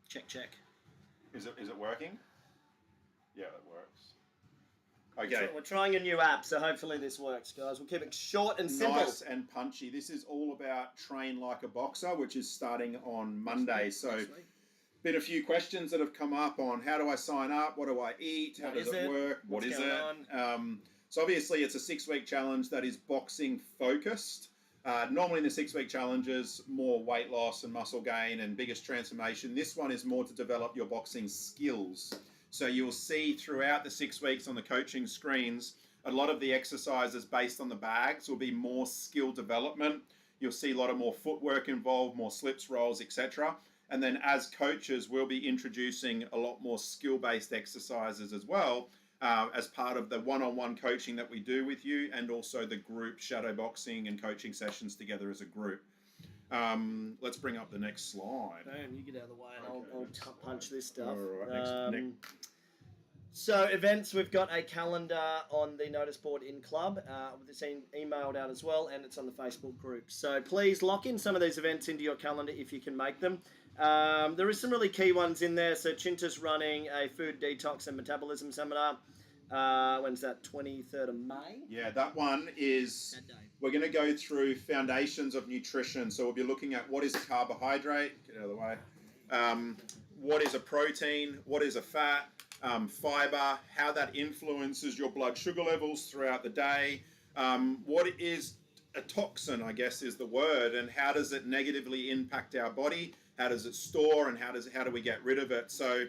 Check. Is it working? Yeah, it works. Okay. We're trying a new app, so hopefully this works, guys. We'll keep it short and simple. Nice and punchy. This is all about Train Like a Boxer, which is starting on Monday. So, been a few questions that have come up on how do I sign up? What do I eat? How does it work? What is it? So obviously it's a 6-week challenge that is boxing focused. Normally in the 6-week challenges, more weight loss and muscle gain and biggest transformation. This one is more to develop your boxing skills. So you'll see throughout the 6 weeks on the coaching screens, a lot of the exercises based on the bags will be more skill development. You'll see a lot of more footwork involved, more slips, rolls, etc. And then as coaches, we'll be introducing a lot more skill-based exercises as well as part of the one-on-one coaching that we do with you, and also the group shadow boxing and coaching sessions together as a group. Let's bring up the next slide. Boom, you get out of the way and I'll punch this stuff. All right, next. So events, we've got a calendar on the notice board in club. It's emailed out as well, and it's on the Facebook group. So please lock in some of these events into your calendar if you can make them. There is some really key ones in there. So Chinta's running a food detox and metabolism seminar. When's that? 23rd of May? Yeah, that one is... That day. We're going to go through foundations of nutrition. So we'll be looking at what is a carbohydrate, get out of the way, what is a protein, what is a fat, fiber, how that influences your blood sugar levels throughout the day, what is a toxin, I guess is the word, and how does it negatively impact our body, how does it store, and how do we get rid of it. So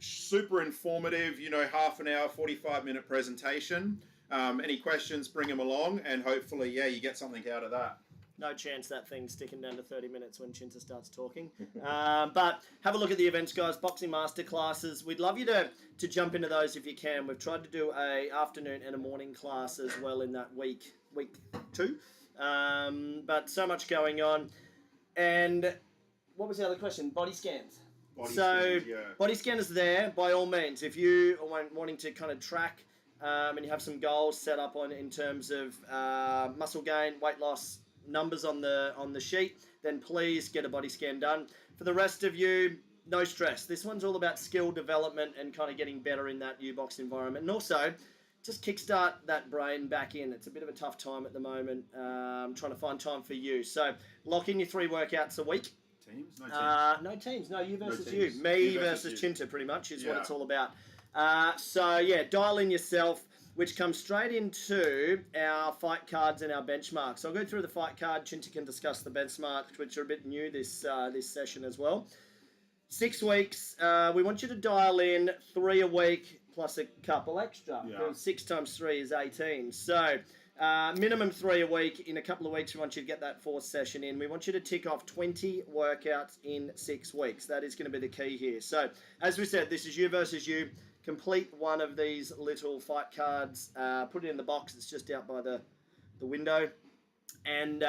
super informative, half an hour, 45-minute presentation. Any questions, bring them along, and hopefully, you get something out of that. No chance that thing's sticking down to 30 minutes when Chinta starts talking. But have a look at the events, guys. Boxing masterclasses. We'd love you to jump into those if you can. We've tried to do a afternoon and a morning class as well in that week 2. But so much going on. And what was the other question? Body scans. Body scan is there by all means. If you are wanting to kind of track and you have some goals set up in terms of muscle gain, weight loss, numbers on the sheet, then please get a body scan done. For the rest of you, no stress. This one's all about skill development and kind of getting better in that U-Box environment. And also, just kickstart that brain back in. It's a bit of a tough time at the moment, trying to find time for you. So lock in your 3 workouts a week. Teams? No teams. No, you versus you. Me versus Chinta, pretty much, is what it's all about. Dial in yourself, which comes straight into our fight cards and our benchmarks. So I'll go through the fight card. Chinta can discuss the benchmarks, which are a bit new this session as well. 6 weeks. We want you to dial in 3 a week plus a couple extra. Yeah. 6 times 3 is 18. So minimum 3 a week. In a couple of weeks, we want you to get that 4th session in. We want you to tick off 20 workouts in 6 weeks. That is going to be the key here. So as we said, this is you versus you. Complete one of these little fight cards, put it in the box. It's just out by the window, and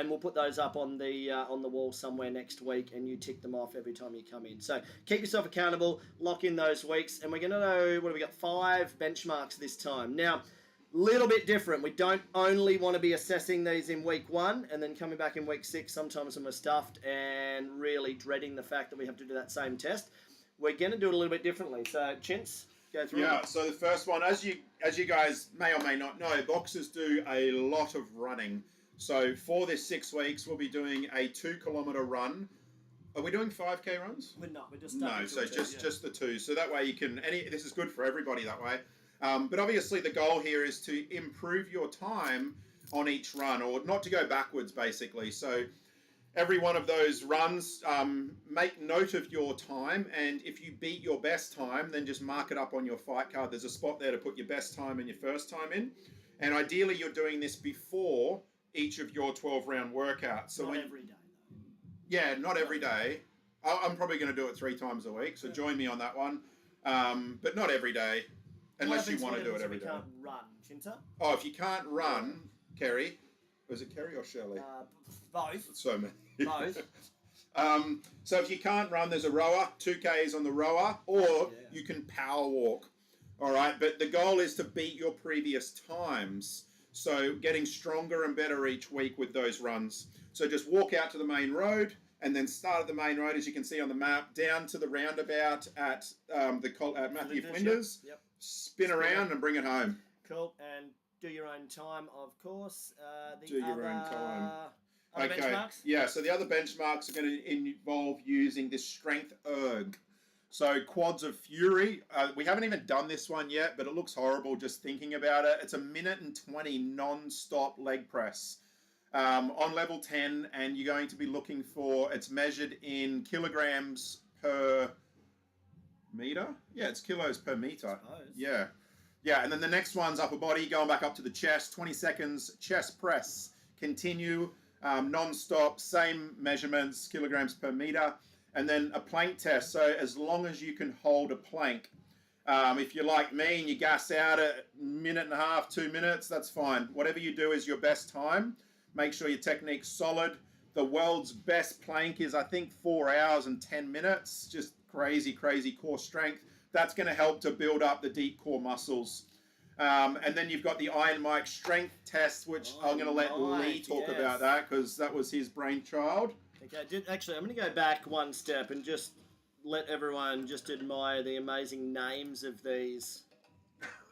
we'll put those up on the wall somewhere next week, and you tick them off every time you come in. So keep yourself accountable, lock in those weeks, and we're going to know, what have we got, 5 benchmarks this time. Now, little bit different. We don't only want to be assessing these in week 1 and then coming back in week 6, sometimes when we're stuffed and really dreading the fact that we have to do that same test. We're going to do it a little bit differently. So, Chintz, go through it. So the first one, as you guys may or may not know, boxers do a lot of running. So for this 6 weeks, we'll be doing a 2-kilometre run. Are we doing 5K runs? We're not. We're just just the 2. So that way you can. This is good for everybody that way. But obviously the goal here is to improve your time on each run, or not to go backwards, basically. So every one of those runs, make note of your time, and if you beat your best time, then just mark it up on your fight card. There's a spot there to put your best time and your first time in. And ideally, you're doing this before each of your 12-round workouts. So not every day, though. Yeah, not every day. I'm probably going to do it 3 times a week, so join me on that one. But not every day, unless you want to do it every day. Can't run, Chinta? Oh, if you can't run, Kerry, was it Kerry or Shirley? Both. So many. Both. So if you can't run, there's a rower, 2Ks on the rower, or you can power walk. All right, but the goal is to beat your previous times. So getting stronger and better each week with those runs. So just walk out to the main road and then start at the main road, as you can see on the map, down to the roundabout at Matthew Flinders. Yep. Spin around and bring it home. Cool. And do your own time, of course. Do your own time. Other benchmarks? Yeah, so the other benchmarks are going to involve using this strength erg. So quads of fury. We haven't even done this one yet, but it looks horrible just thinking about it. It's 1 minute and 20 non-stop leg press on level 10, and you're going to be looking for, it's measured in kilograms per meter. Yeah, it's kilos per meter. Yeah. Yeah, and then the next one's upper body, going back up to the chest, 20 seconds, chest press. Continue, non-stop, same measurements, kilograms per meter. And then a plank test, so as long as you can hold a plank. If you're like me and you gas out at 1.5 minutes, 2 minutes, that's fine. Whatever you do is your best time. Make sure your technique's solid. The world's best plank is, I think, 4 hours and 10 minutes. Just crazy, crazy core strength. That's going to help to build up the deep core muscles. And then you've got the Iron Mike strength test, which I'm going to let Lee talk about that because that was his brainchild. Okay, actually, I'm going to go back one step and just let everyone just admire the amazing names of these.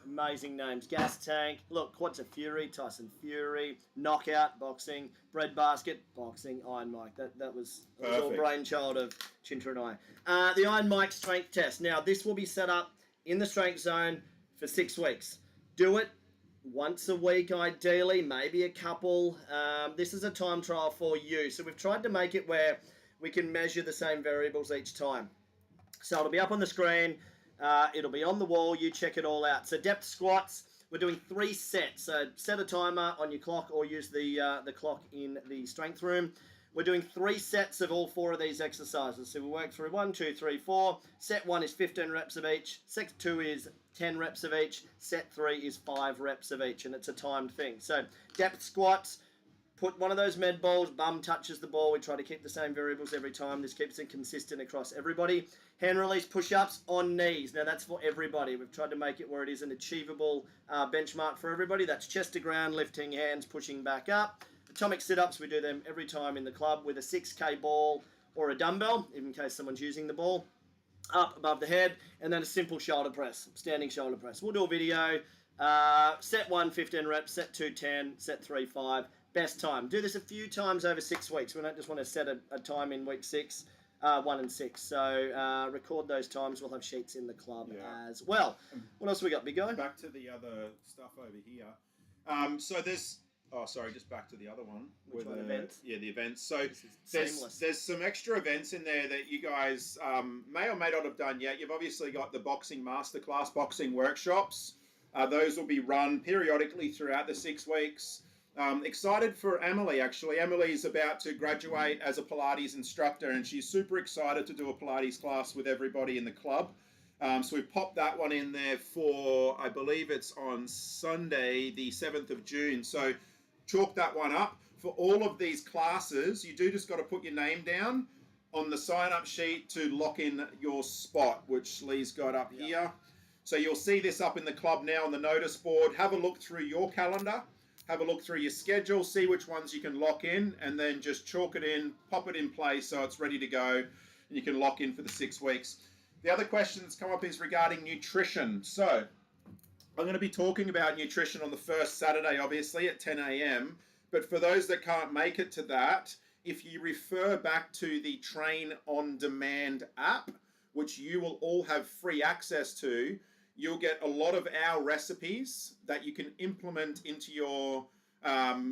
Amazing names. Gas Tank, look, Quads of Fury, Tyson Fury, Knockout, boxing, Breadbasket, boxing, Iron Mike. That was all brainchild of Chinta and I. The Iron Mike strength test. Now, this will be set up in the strength zone for 6 weeks. Do it once a week, ideally, maybe a couple. This is a time trial for you. So we've tried to make it where we can measure the same variables each time. So it'll be up on the screen. It'll be on the wall. You check it all out. So depth squats, we're doing 3 sets. So set a timer on your clock or use the clock in the strength room. We're doing 3 sets of all 4 of these exercises. So we'll work through 1, 2, 3, 4. Set 1 is 15 reps of each. Set 2 is 10 reps of each. Set 3 is 5 reps of each, and it's a timed thing. So depth squats, put one of those med balls, bum touches the ball. We try to keep the same variables every time. This keeps it consistent across everybody. Hand release push-ups on knees. Now that's for everybody. We've tried to make it where it is an achievable benchmark for everybody. That's chest to ground, lifting hands, pushing back up. Atomic sit-ups, we do them every time in the club with a 6K ball or a dumbbell, in case someone's using the ball, up above the head, and then a simple shoulder press, standing shoulder press. We'll do a video. Set 1, 15 reps, set 2, 10, set 3, 5. Best time. Do this a few times over 6 weeks. We don't just want to set a time in week 6, 1 and 6. So record those times. We'll have sheets in the club as well. What else have we got, Big Guy? Back to the other stuff over here. So there's... Oh, sorry, just back to the other one. Which one, events? Yeah, the events. So there's some extra events in there that you guys may or may not have done yet. You've obviously got the boxing masterclass, boxing workshops. Those will be run periodically throughout the 6 weeks. Excited for Emily, actually. Emily's about to graduate as a Pilates instructor, and she's super excited to do a Pilates class with everybody in the club. So we've popped that one in there for, I believe it's on Sunday, the 7th of June. So chalk that one up. For all of these classes, you do just got to put your name down on the sign-up sheet to lock in your spot, which Lee's got up here. So you'll see this up in the club now on the notice board. Have a look through your calendar. Have a look through your schedule. See which ones you can lock in, and then just chalk it in, pop it in place so it's ready to go, and you can lock in for the 6 weeks. The other question that's come up is regarding nutrition. So I'm going to be talking about nutrition on the first Saturday, obviously, at 10 a.m. But for those that can't make it to that, if you refer back to the Train On Demand app, which you will all have free access to, you'll get a lot of our recipes that you can implement into your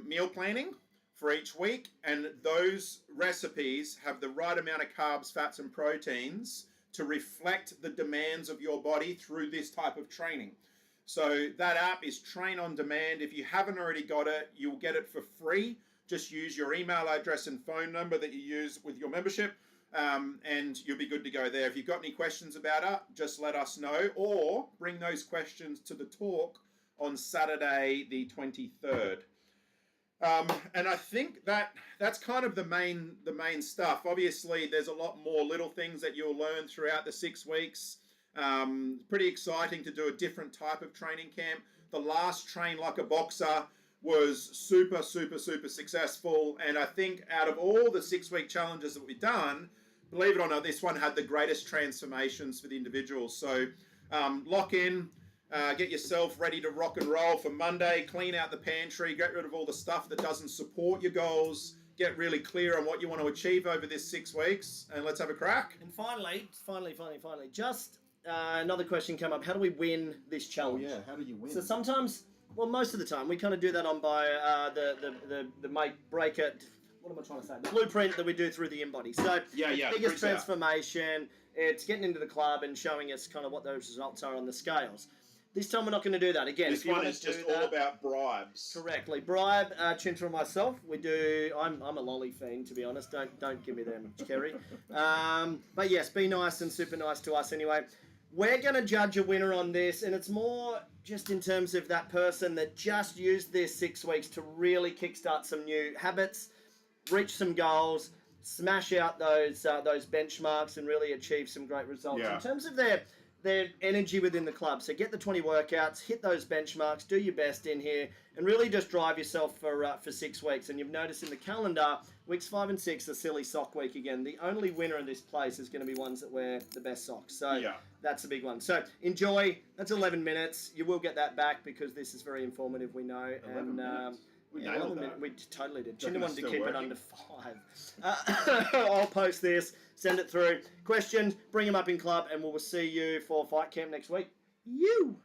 meal planning for each week. And those recipes have the right amount of carbs, fats, and proteins to reflect the demands of your body through this type of training. So that app is Train On Demand. If you haven't already got it, you'll get it for free. Just use your email address and phone number that you use with your membership, and you'll be good to go there. If you've got any questions about it, just let us know, or bring those questions to the talk on Saturday the 23rd. And I think that's kind of the main stuff. Obviously, there's a lot more little things that you'll learn throughout the 6 weeks. Pretty exciting to do a different type of training camp. The last Train Like a Boxer was super, super, super successful. And I think out of all the 6-week challenges that we've done, believe it or not, this one had the greatest transformations for the individuals. So lock in, get yourself ready to rock and roll for Monday, clean out the pantry, get rid of all the stuff that doesn't support your goals, get really clear on what you want to achieve over this 6 weeks, and let's have a crack. And finally, just another question came up. How do we win this challenge? Oh, yeah, how do you win? So sometimes, well, most of the time, we kind of do that on by the break it. What am I trying to say? The blueprint that we do through the InBody. So biggest transformation, it's getting into the club and showing us kind of what those results are on the scales. This time we're not going to do that. Again, this one is just all about bribes. Correctly. Bribe, Chinta and myself, we do, I'm a lolly fiend, to be honest. Don't give me them, Kerry. But yes, be nice and super nice to us anyway. We're going to judge a winner on this, and it's more just in terms of that person that just used this 6 weeks to really kickstart some new habits, reach some goals, smash out those benchmarks, and really achieve some great results. Yeah. In terms of their energy within the club. So get the 20 workouts, hit those benchmarks, do your best in here, and really just drive yourself for 6 weeks. And you've noticed in the calendar, weeks 5 and 6 are silly sock week again. The only winner in this place is going to be ones that wear the best socks. So that's a big one. So enjoy. That's 11 minutes. You will get that back because this is very informative, we know. 11 minutes. We nailed that. We totally did. Chinta wanted to keep it under 5. I'll post this, send it through. Questions, bring them up in club, and we'll see you for Fight Camp next week. You.